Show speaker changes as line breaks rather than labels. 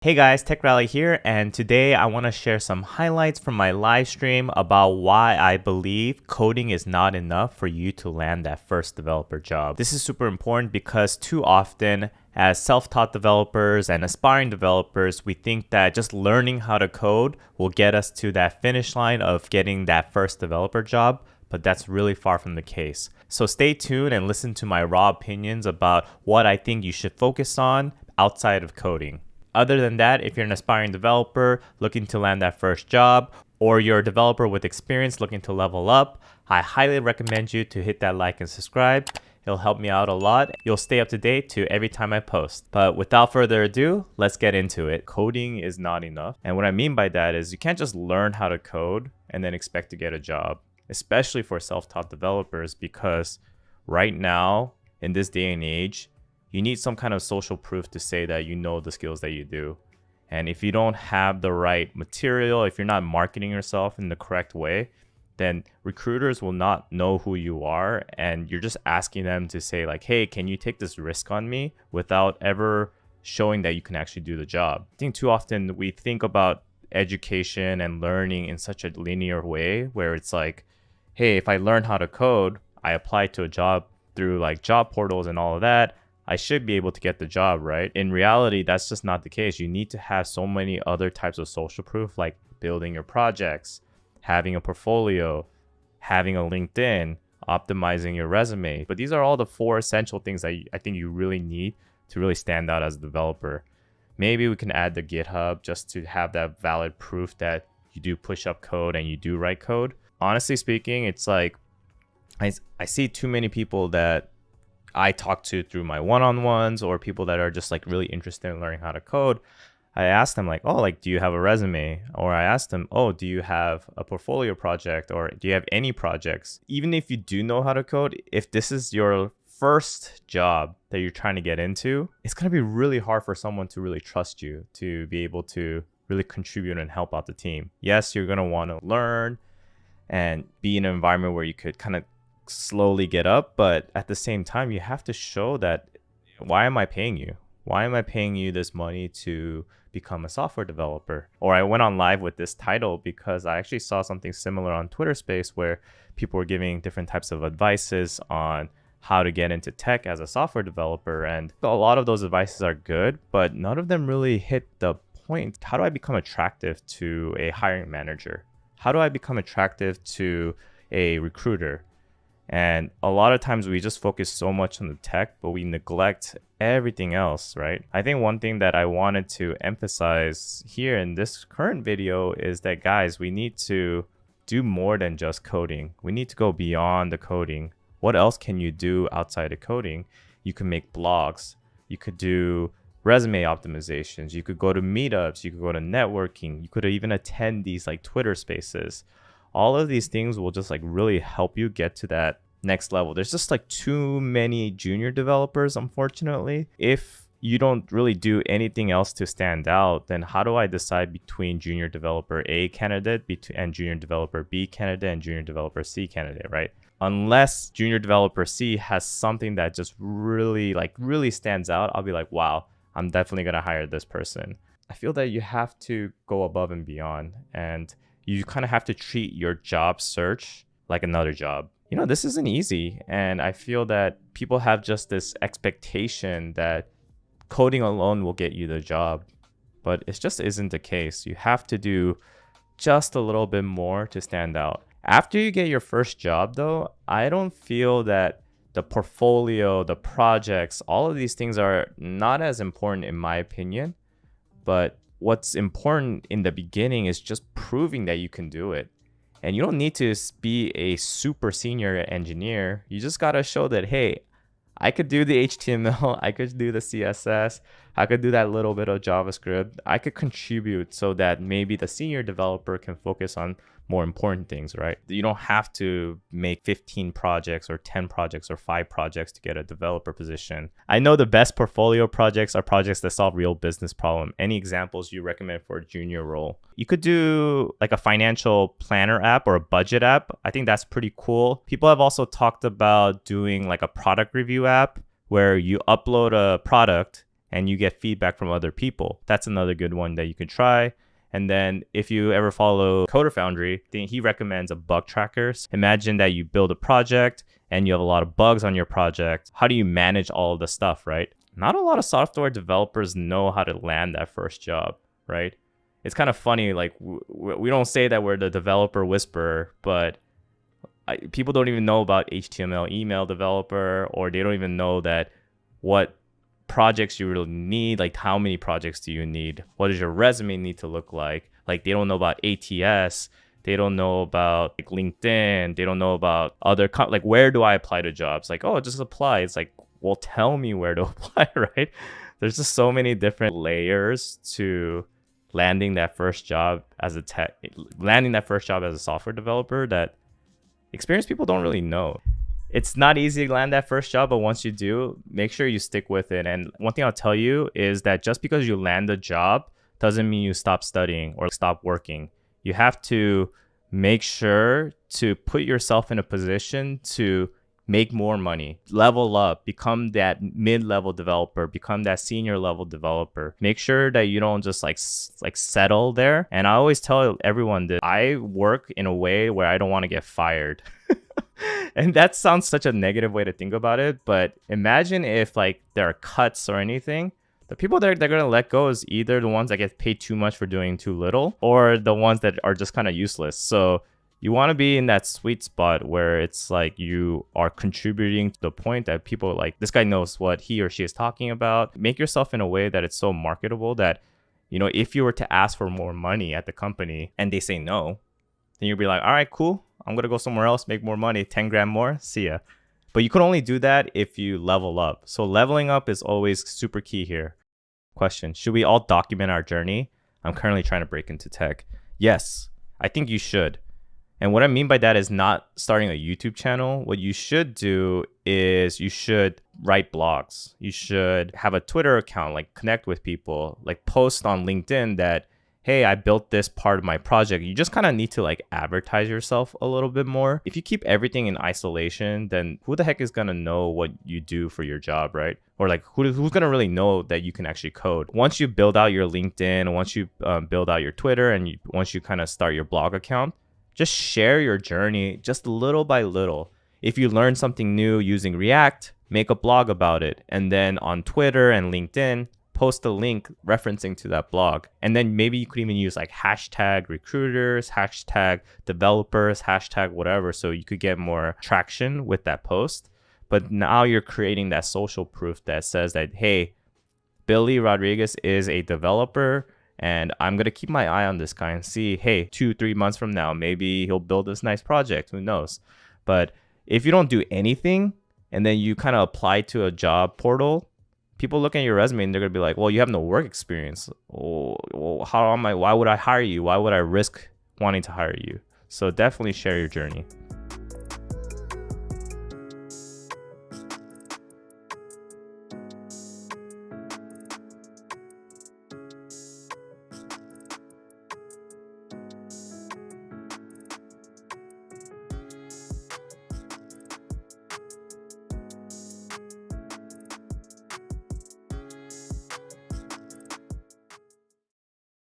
Hey guys, TechRally here, and today I want to share some highlights from my live stream about why I believe coding is not enough for you to land that first developer job. This is super important because too often, as self-taught developers and aspiring developers, we think that just learning how to code will get us to that finish line of getting that first developer job, but that's really far from the case. So stay tuned and listen to my raw opinions about what I think you should focus on outside of coding. Other than that, if you're an aspiring developer looking to land that first job, or you're a developer with experience looking to level up, I highly recommend you to hit that like and subscribe. It'll help me out a lot. You'll stay up to date to every time I post. But without further ado, let's get into it. Coding is not enough. And what I mean by that is you can't just learn how to code and then expect to get a job, especially for self-taught developers, because right now, in this day and age, you need some kind of social proof to say that you know the skills that you do. And if you don't have the right material, if you're not marketing yourself in the correct way, then recruiters will not know who you are. And you're just asking them to say like, hey, can you take this risk on me, without ever showing that you can actually do the job. I think too often we think about education and learning in such a linear way where it's like, hey, if I learn how to code, I apply to a job through like job portals and all of that, I should be able to get the job, right? In reality, that's just not the case. You need to have so many other types of social proof, like building your projects, having a portfolio, having a LinkedIn, optimizing your resume. But these are all the 4 essential things that I think you really need to really stand out as a developer. Maybe we can add the GitHub just to have that valid proof that you do push up code and you do write code. Honestly speaking, it's like I see too many people that I talk to through my one-on-ones, or people that are just like really interested in learning how to code. I ask them like, oh, like, do you have a resume? Or I ask them, oh, do you have a portfolio project, or do you have any projects? Even if you do know how to code, if this is your first job that you're trying to get into, it's going to be really hard for someone to really trust you to be able to really contribute and help out the team. Yes, you're going to want to learn and be in an environment where you could kind of slowly get up, but at the same time you have to show that, why am I paying you? Why am I paying you this money to become a software developer? Or I went on live with this title because I actually saw something similar on Twitter Space where people were giving different types of advices on how to get into tech as a software developer, and a lot of those advices are good, but none of them really hit the point. How do I become attractive to a hiring manager? How do I become attractive to a recruiter? And a lot of times we just focus so much on the tech, but we neglect everything else, right? I think one thing that I wanted to emphasize here in this current video is that, guys, we need to do more than just coding. We need to go beyond the coding. What else can you do outside of coding? You can make blogs. You could do resume optimizations. You could go to meetups. You could go to networking. You could even attend these like Twitter spaces. All of these things will just like really help you get to that next level. There's just like too many junior developers, unfortunately. If you don't really do anything else to stand out, then how do I decide between junior developer A candidate and junior developer B candidate and junior developer C candidate, right? Unless junior developer C has something that just really stands out, I'll be like, wow, I'm definitely going to hire this person. I feel that you have to go above and beyond, and you kind of have to treat your job search like another job. You know, this isn't easy. And I feel that people have just this expectation that coding alone will get you the job, but it just isn't the case. You have to do just a little bit more to stand out. After you get your first job, though, I don't feel that the portfolio, the projects, all of these things are not as important in my opinion, but what's important in the beginning is just proving that you can do it. And you don't need to be a super senior engineer. You just got to show that, hey, I could do the HTML, I could do the CSS, I could do that little bit of JavaScript. I could contribute so that maybe the senior developer can focus on more important things, right? You don't have to make 15 projects or 10 projects or 5 projects to get a developer position. I know the best portfolio projects are projects that solve real business problem. Any examples you recommend for a junior role? You could do like a financial planner app or a budget app. I think that's pretty cool. People have also talked about doing like a product review app where you upload a product and you get feedback from other people. That's another good one that you can try. And then if you ever follow Coder Foundry, then he recommends a bug tracker. Imagine that you build a project and you have a lot of bugs on your project. How do you manage all of the stuff, right? Not a lot of software developers know how to land that first job, right? It's kind of funny, like we don't say that we're the developer whisperer, but people don't even know about HTML email developer, or they don't even know that what projects you really need, like how many projects do you need, what does your resume need to look like they don't know about ATS, they don't know about like LinkedIn, they don't know about other like where do I apply to jobs, like oh just apply. It's like, well, tell me where to apply, right? There's just so many different layers to landing that first job as a software developer that experienced people don't really know. It's not easy to land that first job, but once you do, make sure you stick with it. And one thing I'll tell you is that just because you land a job doesn't mean you stop studying or stop working. You have to make sure to put yourself in a position to make more money, level up, become that mid-level developer, become that senior level developer. Make sure that you don't just like settle there. And I always tell everyone that I work in a way where I don't want to get fired. And that sounds such a negative way to think about it, but imagine if like there are cuts or anything. The people that they're going to let go is either the ones that get paid too much for doing too little, or the ones that are just kind of useless. So you want to be in that sweet spot where it's like you are contributing to the point that people like, this guy knows what he or she is talking about. Make yourself in a way that it's so marketable that, you know, if you were to ask for more money at the company and they say no, then you'll be like, all right, cool. I'm going to go somewhere else, make more money, 10 grand more. See ya. But you can only do that if you level up. So leveling up is always super key here. Question: should we all document our journey? I'm currently trying to break into tech. Yes, I think you should. And what I mean by that is not starting a YouTube channel. What you should do is you should write blogs. You should have a Twitter account, like connect with people, like post on LinkedIn that, hey, I built this part of my project. You just kind of need to like advertise yourself a little bit more. If you keep everything in isolation, then who the heck is going to know what you do for your job, right? Or like who's going to really know that you can actually code? Once you build out your LinkedIn, once you build out your Twitter, and once you kind of start your blog account, just share your journey just little by little. If you learn something new using React, make a blog about it. And then on Twitter and LinkedIn, post a link referencing to that blog. And then maybe you could even use like hashtag recruiters, hashtag developers, hashtag whatever, so you could get more traction with that post. But now you're creating that social proof that says that, hey, Billy Rodriguez is a developer, and I'm going to keep my eye on this guy and see, hey, 2-3 months from now, maybe he'll build this nice project. Who knows? But if you don't do anything and then you kind of apply to a job portal, people look at your resume and they're going to be like, well, you have no work experience. Oh, well, why would I hire you? Why would I risk wanting to hire you? So definitely share your journey.